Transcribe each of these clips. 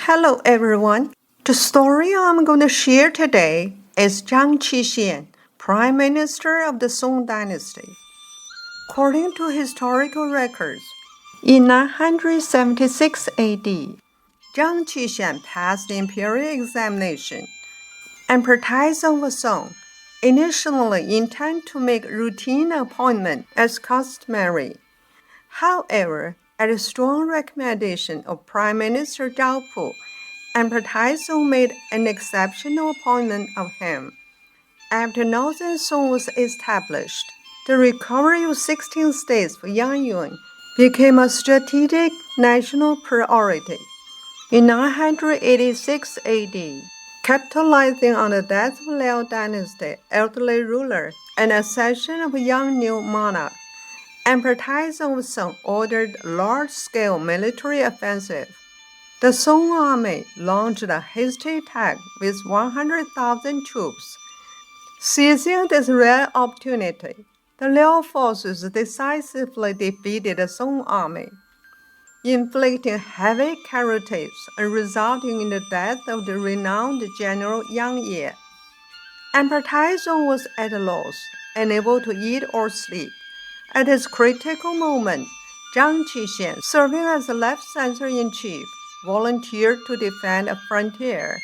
Hello everyone. The story I'm going to share today is Zhang Qixian, Prime Minister of the Song Dynasty. According to historical records, in 976 AD, Zhang Qixian passed the imperial examination. Emperor Taizong of Song initially intended to make routine appointment as customary. However, at a strong recommendation of Prime Minister Zhao, Emperor Taizong made an exceptional appointment of him. After Northern Song was established, the recovery of 16 states for Yangyuan became a strategic national priority. In 986 AD, capitalizing on the death of Liao Dynasty elderly ruler and accession of a young new monarch, Emperor Taizong of Song ordered a large-scale military offensive. The Song army launched a hasty attack with 100,000 troops. Seizing this rare opportunity, the Liao forces decisively defeated the Song army, inflicting heavy casualties and resulting in the death of the renowned general Yang Ye. Emperor Taizong was at a loss, unable to eat or sleep. At this critical moment, Zhang Qixian, serving as the left censor-in-chief, volunteered to defend a frontier.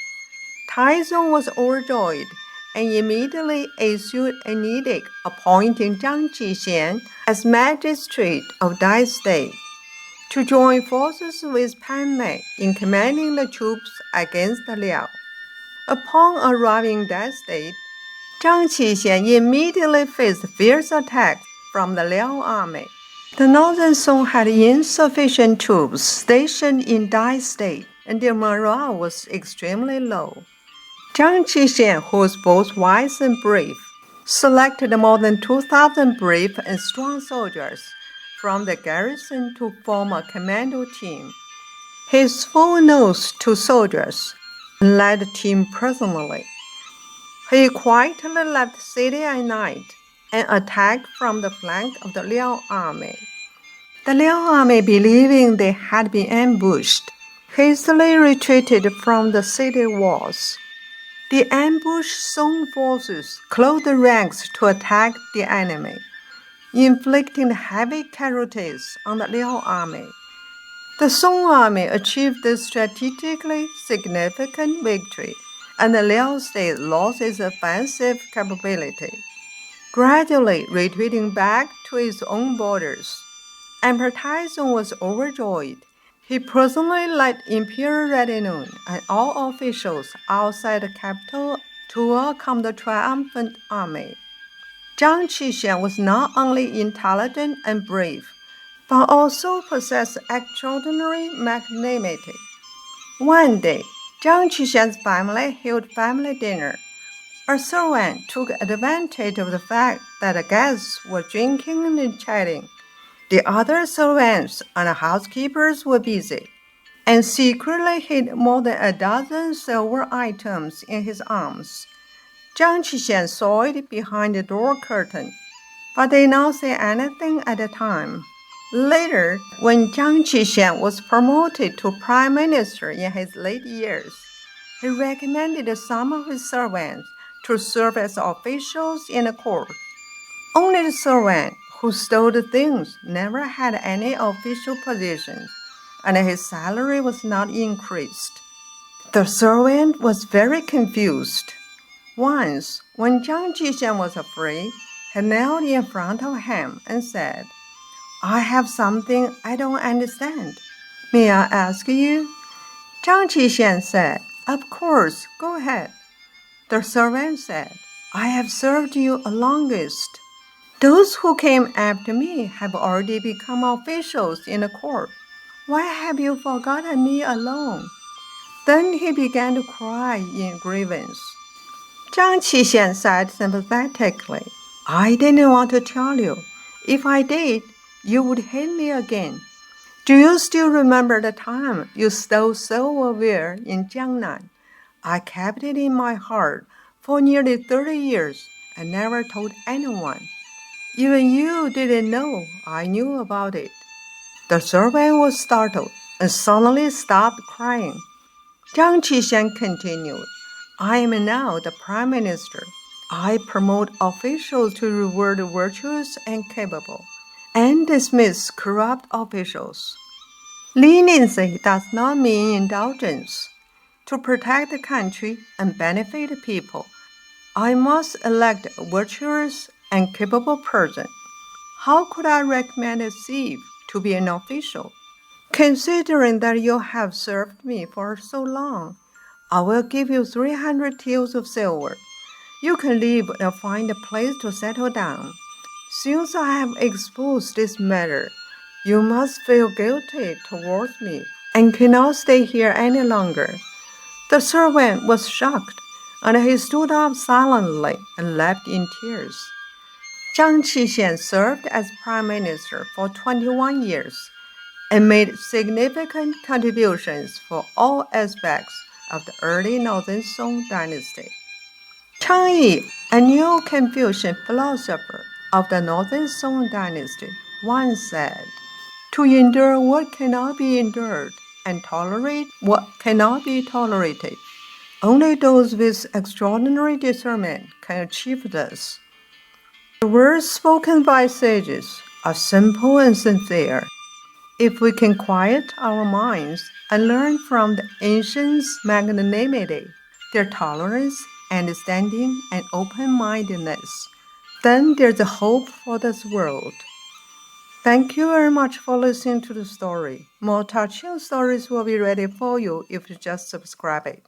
Taizong was overjoyed and immediately issued an edict appointing Zhang Qixian as magistrate of that state to join forces with Pan Mei in commanding the troops against the Liao. Upon arriving in that state, Zhang Qixian immediately faced fierce attacks from the Liao army. The Northern Song had insufficient troops stationed in that state, and their morale was extremely low. Zhang Qixian, who was both wise and brave, selected more than 2,000 brave and strong soldiers from the garrison to form a commando team. He swore oaths to soldiers and led the team personally. He quietly left the city at night and attacked from the flank of the Liao army. The Liao army, believing they had been ambushed, hastily retreated from the city walls. The ambushed Song forces closed the ranks to attack the enemy, inflicting heavy casualties on the Liao army. The Song army achieved a strategically significant victory, and the Liao state lost its offensive capability, gradually retreating back to its own borders. Emperor Taizong was overjoyed. He personally led imperial retinue and all officials outside the capital to welcome the triumphant army. Zhang Qixian was not only intelligent and brave, but also possessed extraordinary magnanimity. One day, Zhang Qixian's family held family dinner. A servant took advantage of the fact that the guests were drinking and chatting. The other servants and housekeepers were busy, and secretly hid more than a dozen silver items in his arms. Zhang Qixian saw it behind the door curtain, but did not say anything at the time. Later, when Zhang Qixian was promoted to prime minister in his late years, he recommended some of his servants to serve as officials in the court. Only the servant who stole the things never had any official positions, and his salary was not increased. The servant was very confused. Once, when Zhang Qixian was afraid, he knelt in front of him and said, "I have something I don't understand. May I ask you?" Zhang Qixian said, "Of course, go ahead." The servant said, "I have served you the longest. Those who came after me have already become officials in the court. Why have you forgotten me alone?" Then he began to cry in grievance. Zhang Qixian said sympathetically, "I didn't want to tell you. If I did, you would hate me again. Do you still remember the time you stole silverware in Jiangnan? I kept it in my heart for nearly 30 years and never told anyone. Even you didn't know I knew about it." The servant was startled and suddenly stopped crying. Zhang Qixian continued, I am now the Prime Minister. I promote officials to reward the virtuous and capable, and dismiss corrupt officials. Leniency does not mean indulgence. To protect the country and benefit the people, I must elect a virtuous and capable person. How could I recommend a thief to be an official? Considering that you have served me for so long, I will give you 300 taels of silver. You can leave and find a place to settle down. Since I have exposed this matter, you must feel guilty towards me and cannot stay here any longer. The servant was shocked, and he stood up silently and left in tears. Zhang Qixian served as prime minister for 21 years and made significant contributions for all aspects of the early Northern Song dynasty. Chang Yi, a Neo-Confucian philosopher of the Northern Song dynasty, once said, to endure what cannot be endured and tolerate what cannot be tolerated. Only those with extraordinary discernment can achieve this. The words spoken by sages are simple and sincere. If we can quiet our minds and learn from the ancients' magnanimity, their tolerance, understanding, and open-mindedness, then there's a hope for this world. Thank you very much for listening to the story. More touching stories will be ready for you if you just subscribe it.